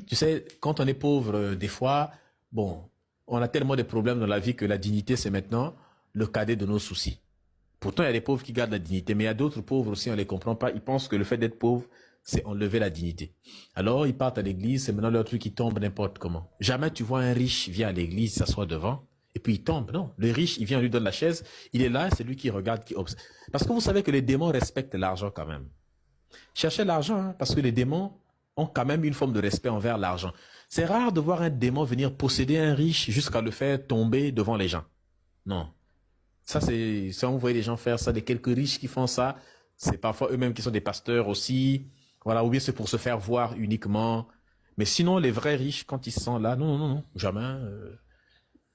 Tu sais, quand on est pauvre, des fois, bon, on a tellement de problèmes dans la vie que la dignité, c'est maintenant le cadet de nos soucis. Pourtant, il y a des pauvres qui gardent la dignité, mais il y a d'autres pauvres aussi, on les comprend pas. Ils pensent que le fait d'être pauvre, c'est enlever la dignité. Alors, ils partent à l'église, c'est maintenant leur truc qui tombe n'importe comment. Jamais tu vois un riche vient à l'église, s'assoit devant, et puis il tombe. Non, le riche, il vient, on lui donne la chaise, il est là, c'est lui qui regarde, qui observe. Parce que vous savez que les démons respectent l'argent quand même. Cherchez l'argent, hein, parce que les démons ont quand même une forme de respect envers l'argent. C'est rare de voir un démon venir posséder un riche jusqu'à le faire tomber devant les gens. Non. Ça, c'est, ça, on voit les gens faire ça, des quelques riches qui font ça, c'est parfois eux-mêmes qui sont des pasteurs aussi, voilà, ou bien c'est pour se faire voir uniquement. Mais sinon, les vrais riches, quand ils sont là, non, non, non, jamais,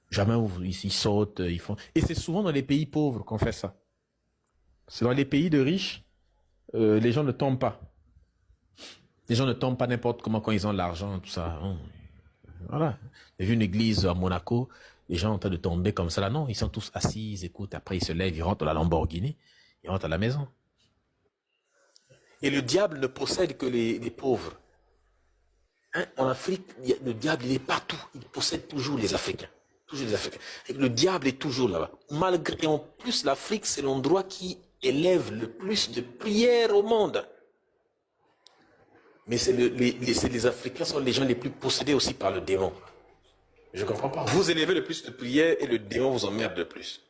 jamais ils sautent, ils font. Et c'est souvent dans les pays pauvres qu'on fait ça. C'est dans les pays de riches, les gens ne tombent pas. Les gens ne tombent pas n'importe comment quand ils ont l'argent, tout ça. Non. Voilà. J'ai vu une église à Monaco, les gens ont en train de tomber comme ça là. Non, ils sont tous assis, ils écoutent, après ils se lèvent, ils rentrent dans la Lamborghini, ils rentrent à la maison. Et le diable ne possède que les pauvres. Hein? En Afrique, le diable, il est partout. Il possède toujours les Africains. Toujours les Africains. Et le diable est toujours là-bas. Malgré, et en plus, l'Afrique, c'est l'endroit qui élève le plus de prières au monde. Mais c'est les Africains sont les gens les plus possédés aussi par le démon. Je comprends pas. Vous élevez le plus de prières et le démon vous emmerde le plus.